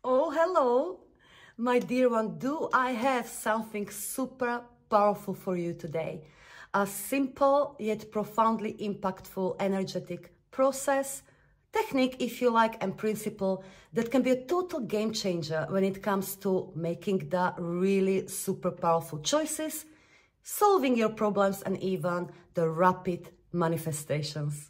Oh, hello, my dear one. Do I have something super powerful for you today? A simple yet profoundly impactful energetic process, technique, if you like, and principle that can be a total game changer when it comes to making the really super powerful choices, solving your problems, and even the rapid manifestations.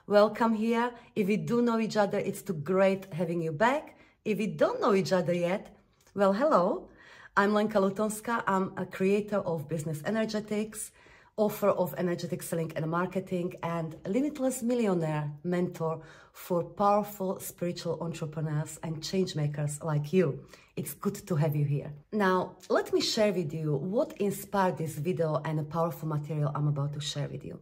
Welcome here. If we do know each other, it's too great having you back. If we don't know each other yet, well, hello. I'm Lenka Lutonska. I'm a creator of business energetics, author of energetic selling and marketing, and limitless millionaire mentor for powerful spiritual entrepreneurs and change makers like you. It's good to have you here. Now, let me share with you what inspired this video and the powerful material I'm about to share with you.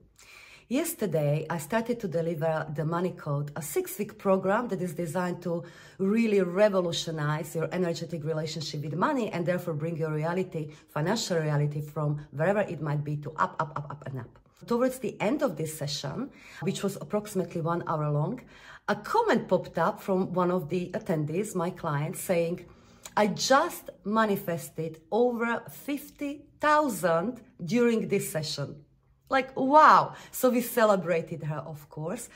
Yesterday, I started to deliver the Money Code, a 6-week program that is designed to really revolutionize your energetic relationship with money and therefore bring your reality, financial reality, from wherever it might be to up, up, up, up, and up. Towards the end of this session, which was approximately 1 hour long, a comment popped up from one of the attendees, my client, saying, I just manifested over 50,000 during this session. Like, wow. So we celebrated her, of course.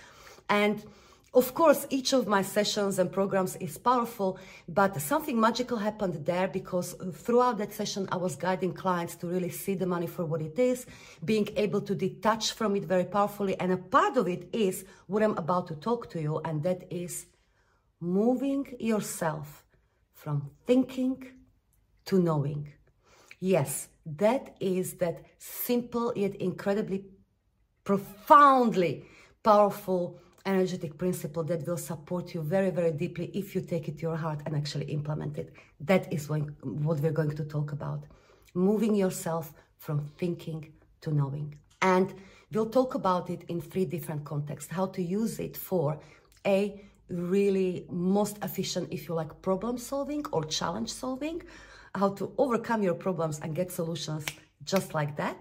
And of course, each of my sessions and programs is powerful, but something magical happened there because throughout that session, I was guiding clients to really see the money for what it is, being able to detach from it very powerfully. And a part of it is what I'm about to talk to you, and that is moving yourself from thinking to knowing. Yes, that is that simple yet incredibly profoundly powerful energetic principle that will support you very, very deeply if you take it to your heart and actually implement it. That is what we're going to talk about. Moving yourself from thinking to knowing. And we'll talk about it in 3 different contexts. How to use it for a really most efficient, if you like, problem solving or challenge solving. How to overcome your problems and get solutions just like that.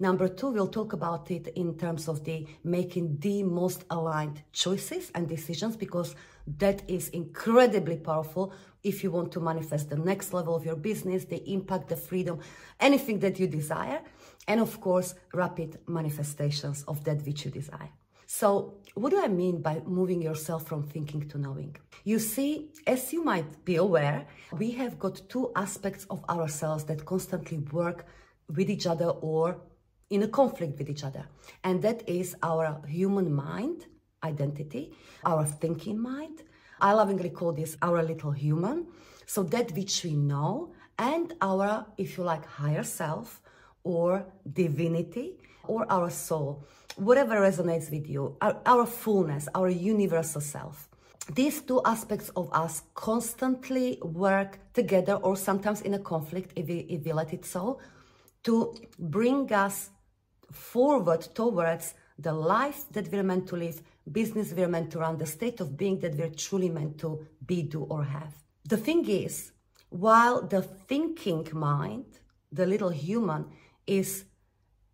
Number 2, we'll talk about it in terms of making the most aligned choices and decisions, because that is incredibly powerful if you want to manifest the next level of your business, the impact, the freedom, anything that you desire. And of course, rapid manifestations of that which you desire. So what do I mean by moving yourself from thinking to knowing? You see, as you might be aware, we have got 2 aspects of ourselves that constantly work with each other or in a conflict with each other. And that is our human mind, identity, our thinking mind. I lovingly call this our little human. So that which we know, and our, if you like, higher self or divinity or our soul. Whatever resonates with you, our fullness, our universal self. These 2 aspects of us constantly work together, or sometimes in a conflict, if we let it so, to bring us forward towards the life that we're meant to live, business we're meant to run, the state of being that we're truly meant to be, do, or have. The thing is, while the thinking mind, the little human, is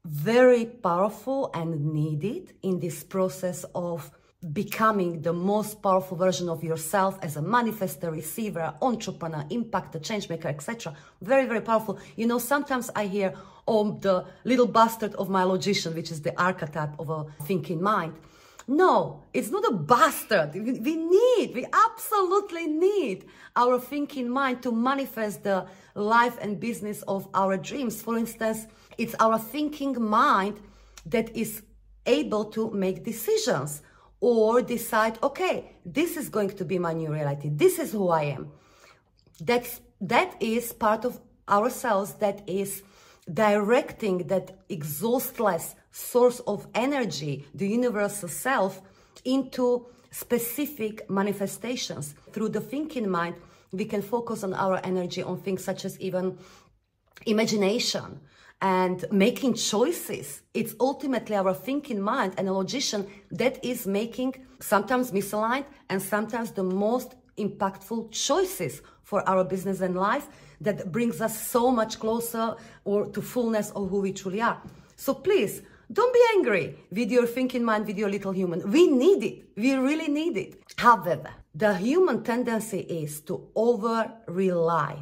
very powerful and needed in this process of becoming the most powerful version of yourself as a manifestor, receiver, entrepreneur, impactor, change maker, etc. Very, very powerful. You know, sometimes I hear, oh, the little bastard of my logician, which is the archetype of a thinking mind. No, it's not a bastard. We absolutely need our thinking mind to manifest the life and business of our dreams. For instance, it's our thinking mind that is able to make decisions or decide, okay, this is going to be my new reality. This is who I am. That is part of ourselves that is directing that exhaustless source of energy, the universal self, into specific manifestations. Through the thinking mind, we can focus on our energy on things such as even imagination and making choices. It's ultimately our thinking mind and a logician that is making sometimes misaligned and sometimes the most impactful choices for our business and life that brings us so much closer or to fullness of who we truly are. So please, don't be angry with your thinking mind, with your little human. We need it. We really need it. However, the human tendency is to over-rely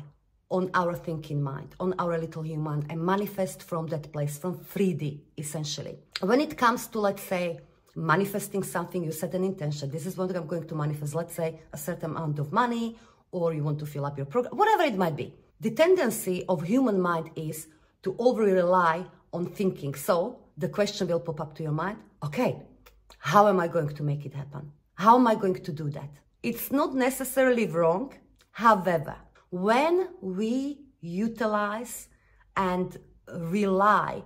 on our thinking mind, on our little human, and manifest from that place, from 3D, essentially. When it comes to, let's say, manifesting something, you set an intention. This is what I'm going to manifest, let's say, a certain amount of money, or you want to fill up your program, whatever it might be. The tendency of human mind is to over-rely on thinking. So the question will pop up to your mind, okay, how am I going to make it happen? How am I going to do that? It's not necessarily wrong. However, when we utilize and rely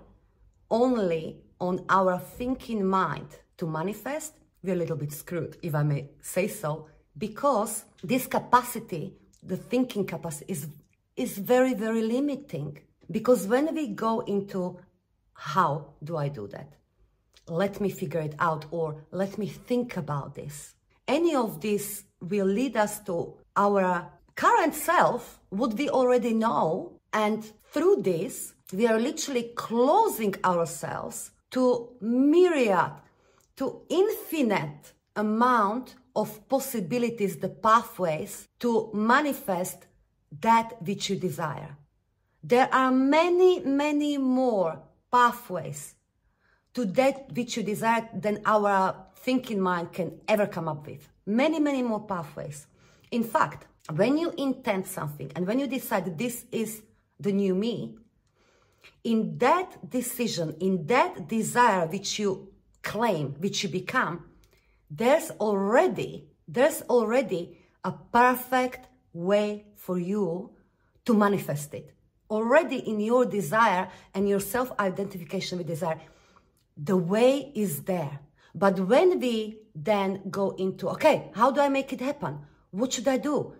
only on our thinking mind to manifest, we're a little bit screwed, if I may say so, because this capacity, the thinking capacity, is very, very limiting. Because when we go into how do I do that? Let me figure it out, or let me think about this. Any of this will lead us to our current self, what we already know, and through this, we are literally closing ourselves to myriad, to infinite amount of possibilities, the pathways to manifest that which you desire. There are many, many more pathways to that which you desire than our thinking mind can ever come up with. Many, many more pathways. In fact, when you intend something and when you decide this is the new me, in that decision, in that desire which you claim, which you become, there's already a perfect way for you to manifest it. Already in your desire and your self-identification with desire, the way is there. But when we then go into, okay, how do I make it happen? What should I do?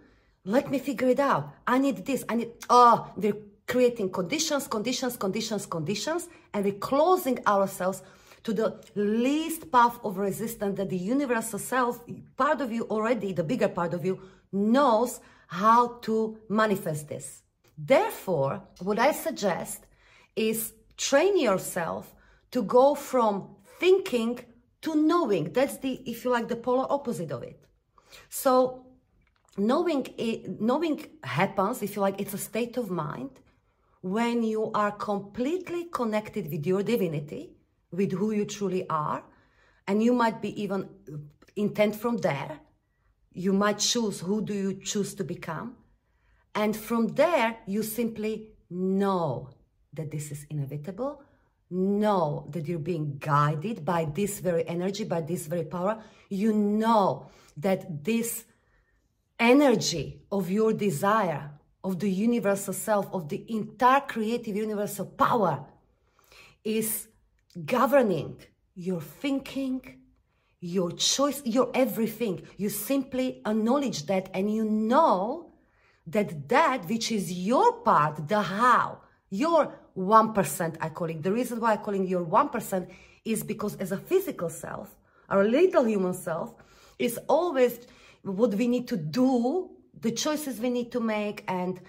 Let me figure it out. I need this. We're creating conditions, and we're closing ourselves to the least path of resistance that the universal self, part of you already, the bigger part of you, knows how to manifest this. Therefore, what I suggest is train yourself to go from thinking to knowing. That's the, if you like, the polar opposite of it. So knowing happens, if you like, it's a state of mind when you are completely connected with your divinity, with who you truly are, and you might be even intent from there. You might choose who do you choose to become. And from there, you simply know that this is inevitable, know that you're being guided by this very energy, by this very power. You know that this energy of your desire, of the universal self, of the entire creative universal power is governing your thinking, your choice, your everything. You simply acknowledge that, and you know that which is your part, the how, your 1%, I call it. The reason why I call it your 1% is because as a physical self, our little human self is always what we need to do, the choices we need to make, and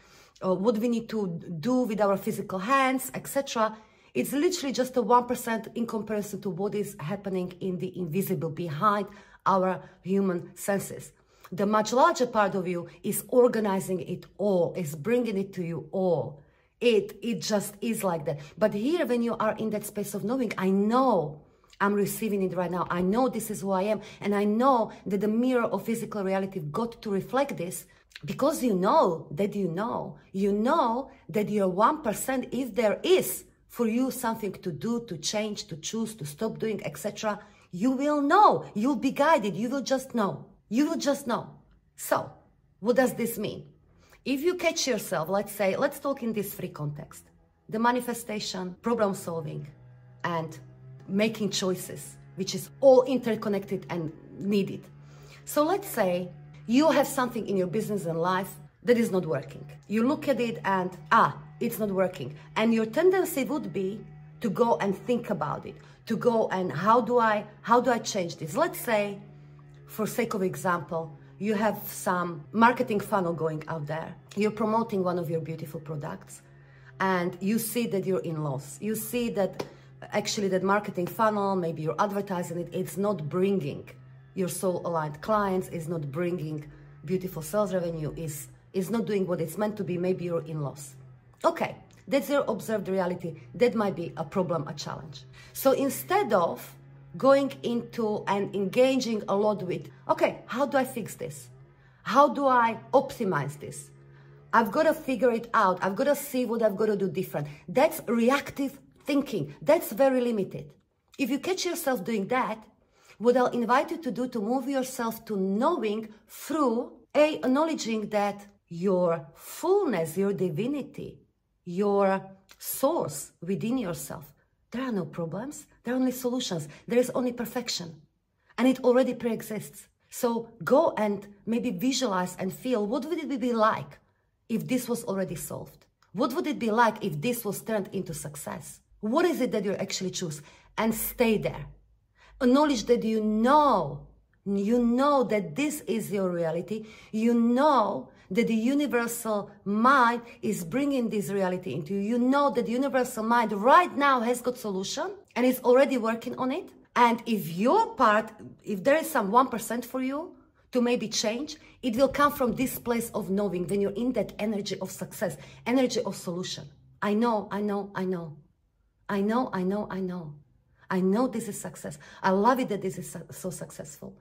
what we need to do with our physical hands, etc. It's literally just a 1% in comparison to what is happening in the invisible behind our human senses. The much larger part of you is organizing it all, is bringing it to you all. It just is like that. But here, when you are in that space of knowing, I know I'm receiving it right now. I know this is who I am. And I know that the mirror of physical reality got to reflect this, because you know that you know that your 1%, if there is for you something to do, to change, to choose, to stop doing, etc., you will know. You'll be guided. You will just know. You will just know. So, what does this mean? If you catch yourself, let's say, let's talk in this free context, the manifestation, problem solving, and making choices, which is all interconnected and needed. So let's say you have something in your business and life that is not working. You look at it and, it's not working. And your tendency would be to go and think about it, to go and how do I change this? Let's say, for sake of example, you have some marketing funnel going out there. You're promoting one of your beautiful products and you see that you're in loss. You see that actually that marketing funnel, maybe you're advertising it, it's not bringing your soul-aligned clients, is not bringing beautiful sales revenue, is not doing what it's meant to be. Maybe you're in loss. Okay, that's your observed reality. That might be a problem, a challenge. So instead of going into and engaging a lot with, okay, how do I fix this? How do I optimize this? I've got to figure it out. I've got to see what I've got to do different. That's reactive thinking. That's very limited. If you catch yourself doing that, what I'll invite you to do to move yourself to knowing through acknowledging that your fullness, your divinity, your source within yourself, there are no problems. There are only solutions. There is only perfection. And it already pre-exists. So go and maybe visualize and feel, what would it be like if this was already solved? What would it be like if this was turned into success? What is it that you actually choose? And stay there. Acknowledge that you know that this is your reality. You know that the universal mind is bringing this reality into you. You know that the universal mind right now has got solution and is already working on it. And if your part, if there is some 1% for you to maybe change, it will come from this place of knowing when you're in that energy of success, energy of solution. I know this is success. I love it that this is so successful.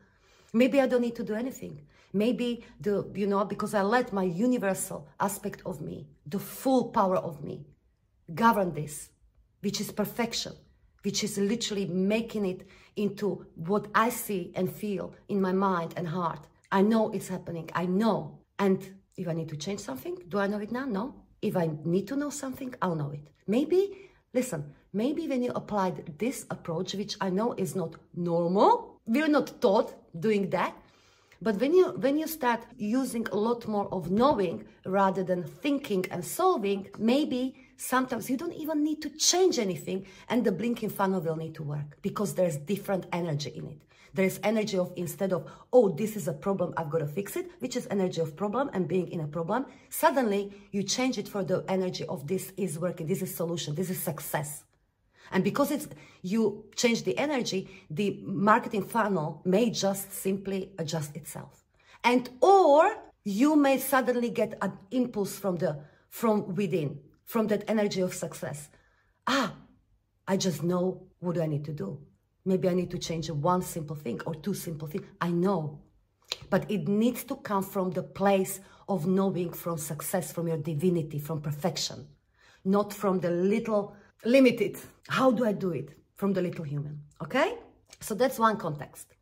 Maybe I don't need to do anything. Maybe, because I let my universal aspect of me, the full power of me, govern this, which is perfection, which is literally making it into what I see and feel in my mind and heart. I know it's happening. I know. And if I need to change something, do I know it now? No. If I need to know something, I'll know it. Maybe, listen, maybe when you applied this approach, which I know is not normal, we're not taught doing that, but when you start using a lot more of knowing rather than thinking and solving, maybe sometimes you don't even need to change anything and the blinking funnel will need to work because there's different energy in it. There's energy of, instead of, oh, this is a problem, I've got to fix it, which is energy of problem and being in a problem. Suddenly you change it for the energy of this is working, this is solution, this is success. And because you change the energy, the marketing funnel may just simply adjust itself. And or you may suddenly get an impulse from within, from that energy of success. I just know what do I need to do. Maybe I need to change one simple thing or two simple things. I know. But it needs to come from the place of knowing, from success, from your divinity, from perfection. Not from the little limited. How do I do it? From the little human. Okay? So that's one context.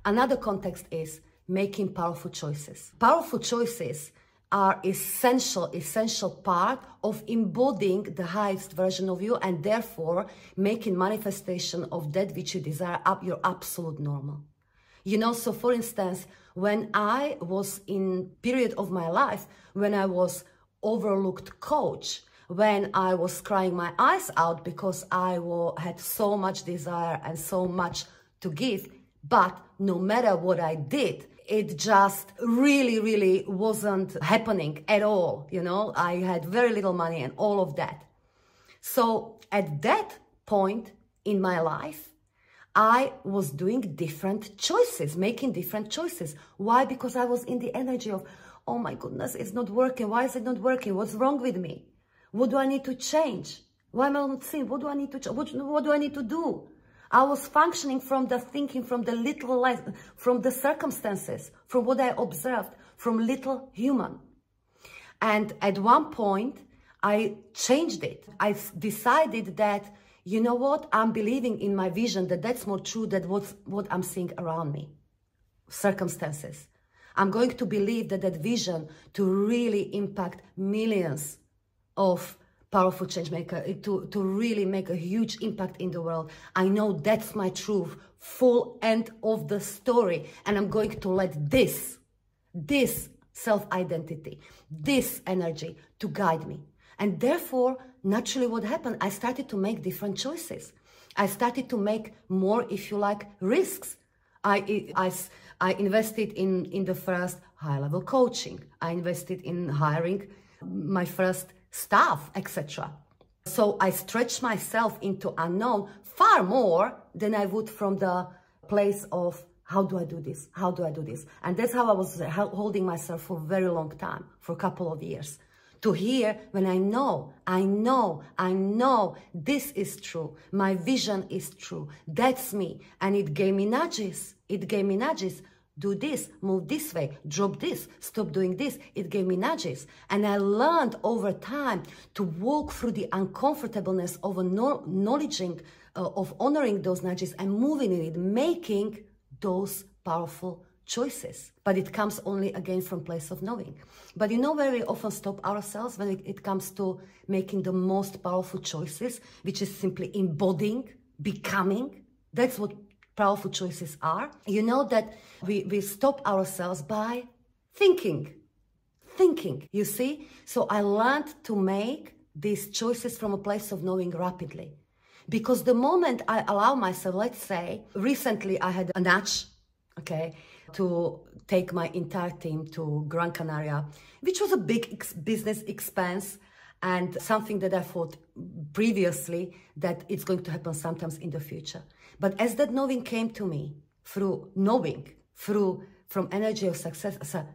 Another context is making powerful choices. Powerful choices are essential part of embodying the highest version of you and therefore making manifestation of that which you desire up your absolute normal. So for instance, when I was in period of my life, when I was overlooked coach, when I was crying my eyes out because I had so much desire and so much to give, but no matter what I did, it just really wasn't happening at all. I had very little money and all of that. So at that point in my life, I was doing different choices, making different choices. Why? Because I was in the energy of, oh my goodness, it's not working. Why is it not working? What's wrong with me? What do I need to change? Why am I not seeing? What do I need to change? What do I need to do? I was functioning from the thinking, from the little life, from the circumstances, from what I observed, from little human. And at one point, I changed it. I decided that, you know what? I'm believing in my vision that that's more true than what I'm seeing around me. Circumstances. I'm going to believe that vision to really impact millions of powerful change maker, to really make a huge impact in the world. I know that's my truth, full end of the story. And I'm going to let this self-identity, this energy to guide me. And therefore, naturally what happened, I started to make different choices. I started to make more, if you like, risks. I I invested in the first high-level coaching. I invested in hiring my first staff, etc. So I stretched myself into unknown far more than I would from the place of how do I do this? How do I do this? And that's how I was holding myself for a very long time, for a couple of years. To hear when I know, this is true. My vision is true. That's me. And it gave me nudges. It gave me nudges. Do this, move this way, drop this, stop doing this. It gave me nudges. And I learned over time to walk through the uncomfortableness of acknowledging, of honoring those nudges and moving in it, making those powerful choices. But it comes only again from place of knowing. But you know where we often stop ourselves when it comes to making the most powerful choices, which is simply embodying, becoming. That's what powerful choices are. You know that we stop ourselves by thinking, you see? So I learned to make these choices from a place of knowing rapidly. Because the moment I allow myself, let's say, recently I had a nudge, okay, to take my entire team to Gran Canaria, which was a big business expense and something that I thought previously that it's going to happen sometimes in the future. But as that knowing came to me, through knowing, from energy of success, I said,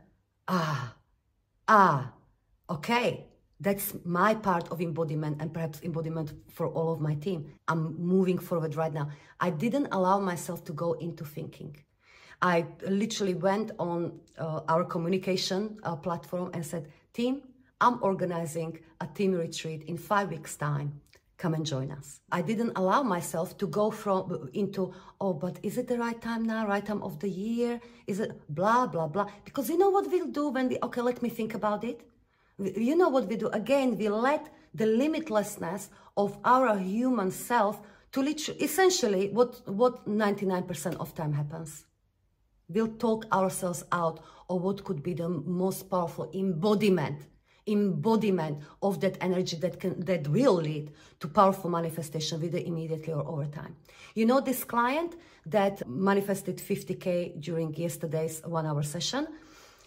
okay, that's my part of embodiment and perhaps embodiment for all of my team. I'm moving forward right now. I didn't allow myself to go into thinking. I literally went on our communication platform and said, team, I'm organizing a team retreat in 5 weeks' time. Come and join us. I didn't allow myself to go into, oh, but is it the right time now, right time of the year? Is it blah, blah, blah? Because you know what we'll do when okay, let me think about it. You know what we do? Again, we let the limitlessness of our human self to literally, essentially, what 99% of time happens. We'll talk ourselves out of what could be the most powerful embodiment of that energy that will lead to powerful manifestation, whether immediately or over time. You know, this client that manifested 50K during yesterday's 1-hour session,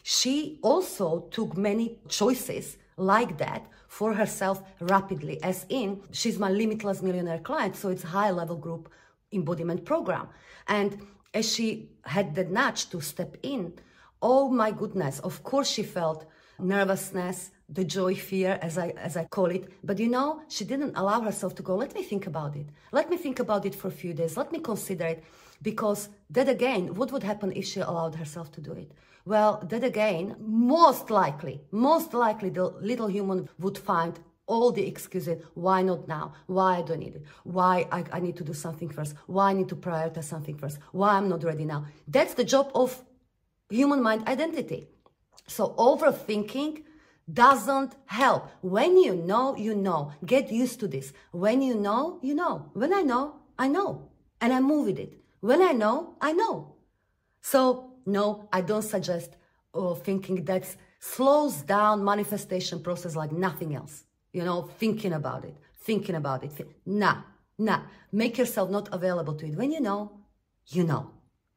she also took many choices like that for herself rapidly, as in, she's my Limitless Millionaire client, so it's a high-level group embodiment program. And as she had the nudge to step in, oh my goodness, of course she felt nervousness, the joy, fear, as I call it. But you know, she didn't allow herself to go, let me think about it. Let me think about it for a few days. Let me consider it. Because that again, what would happen if she allowed herself to do it? Well, that again, most likely, the little human would find all the excuses. Why not now? Why I don't need it? Why I need to do something first? Why I need to prioritize something first? Why I'm not ready now? That's the job of human mind identity. So overthinking doesn't help. When you know, you know. Get used to this. When you know, you know. When I know, I know. And I move with it. When I know, I know. So no, I don't suggest thinking that slows down manifestation process like nothing else. You know, thinking about it. Nah. Make yourself not available to it. When you know, you know.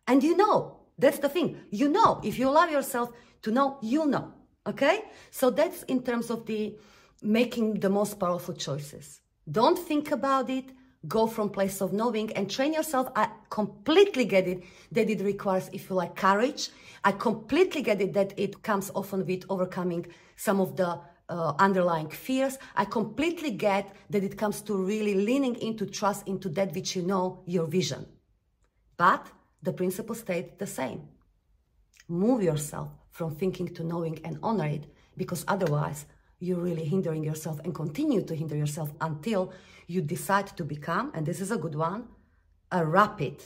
And you know. That's the thing. You know. If you allow yourself to know, you'll know. Okay? So that's in terms of the making the most powerful choices. Don't think about it. Go from place of knowing and train yourself. I completely get it that it requires, if you like, courage. I completely get it that it comes often with overcoming some of the underlying fears. I completely get that it comes to really leaning into trust into that which you know, your vision. But the principle stays the same. Move yourself from thinking to knowing and honor it, because otherwise you're really hindering yourself and continue to hinder yourself until you decide to become, and this is a good one, a rapid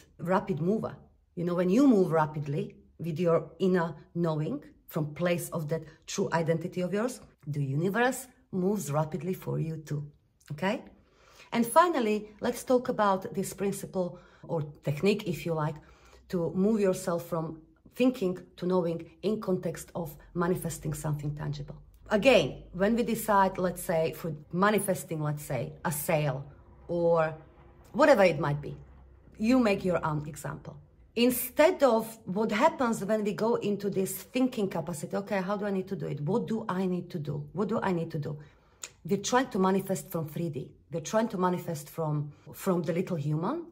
mover. You know, when you move rapidly with your inner knowing from place of that true identity of yours, the universe moves rapidly for you too, okay? And finally, let's talk about this principle or technique, if you like, to move yourself from thinking to knowing in context of manifesting something tangible. Again, when we decide, let's say, for manifesting, let's say, a sale or whatever it might be, you make your own example. Instead of what happens when we go into this thinking capacity, okay, how do I need to do it? What do I need to do? What do I need to do? We're trying to manifest from 3D. We're trying to manifest from the little human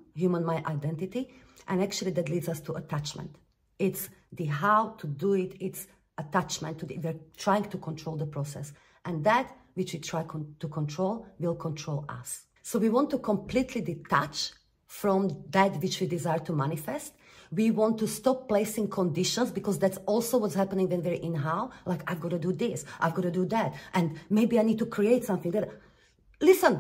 my identity, and actually that leads us to attachment. It's the how to do it, it's attachment to we're trying to control the process, and that which we try to control will control us. So we want to completely detach from that which we desire to manifest. We want to stop placing conditions, because that's also what's happening when we're in how, like, I've got to do this, I've got to do that, and maybe I need to create something that, listen,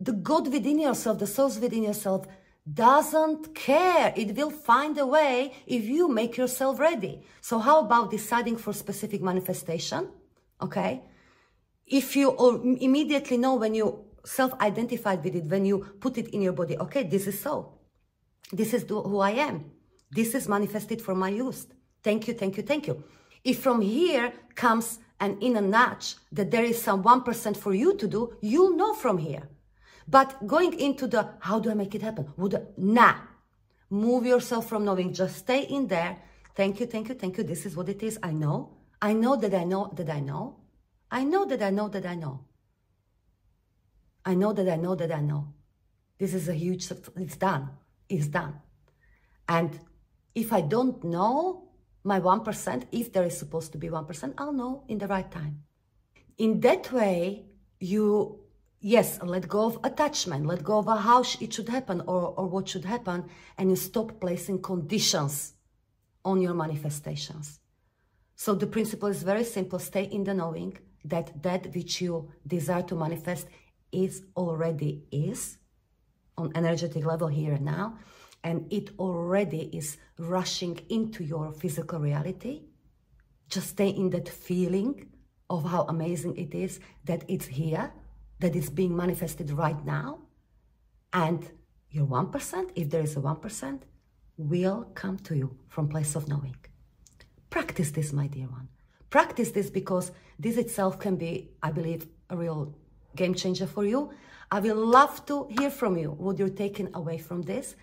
the God within yourself, the source within yourself doesn't care. It will find a way if you make yourself ready. So how about deciding for specific manifestation? Okay. If you immediately know when you self-identified with it, when you put it in your body, okay, this is so. This is who I am. This is manifested for my use. Thank you, thank you, thank you. If from here comes an inner nudge that there is some 1% for you to do, you'll know from here. But going into the, how do I make it happen? Nah. Move yourself from knowing. Just stay in there. Thank you, thank you, thank you. This is what it is. I know. I know that I know that I know. I know that I know that I know. I know that I know that I know. This is a huge, it's done. It's done. And if I don't know my 1%, if there is supposed to be 1%, I'll know in the right time. In that way, you, yes, let go of attachment, let go of how it should happen or what should happen, and you stop placing conditions on your manifestations. So the principle is very simple. Stay in the knowing that that which you desire to manifest already is on energetic level here and now, and it already is rushing into your physical reality. Just stay in that feeling of how amazing it is that it's here, that it's being manifested right now, and your 1%, if there is a 1%, will come to you from place of knowing. Practice this, my dear one. Practice this, because this itself can be, I believe, a real game changer for you. I will love to hear from you what you're taking away from this.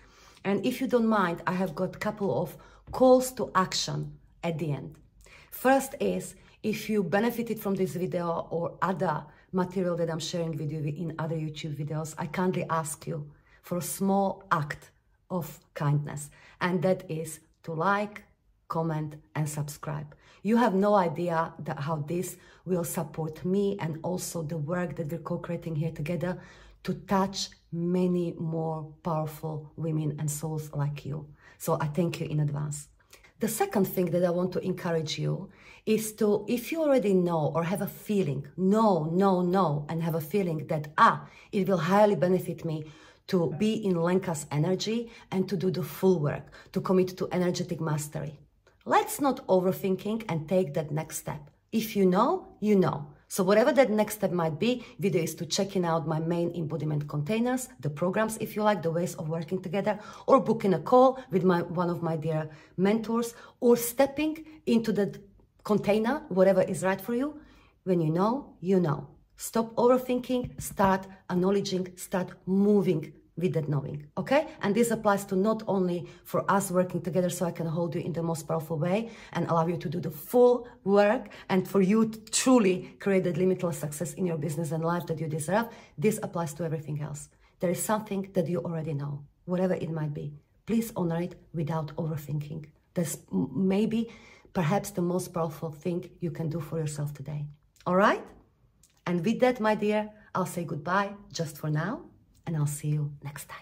And if you don't mind, I have got a couple of calls to action at the end. First is, if you benefited from this video or other material that I'm sharing with you in other YouTube videos, I kindly ask you for a small act of kindness. And that is to like, comment, and subscribe. You have no idea how this will support me and also the work that we're co-creating here together to touch many more powerful women and souls like you. So I thank you in advance. The second thing that I want to encourage you is to, if you already know or have a feeling, know, and have a feeling that, it will highly benefit me to be in Lenka's energy and to do the full work, to commit to energetic mastery. Let's not overthinking and take that next step. If you know, you know. So whatever that next step might be, video is to checking out my main embodiment containers, the programs, if you like, the ways of working together, or booking a call with one of my dear mentors, or stepping into that container, whatever is right for you. When you know, you know. Stop overthinking, start acknowledging, start moving with that knowing, okay? And this applies to not only for us working together so I can hold you in the most powerful way and allow you to do the full work and for you to truly create that limitless success in your business and life that you deserve. This applies to everything else. There is something that you already know, whatever it might be. Please honor it without overthinking. That's maybe, perhaps the most powerful thing you can do for yourself today. All right? And with that, my dear, I'll say goodbye just for now. And I'll see you next time.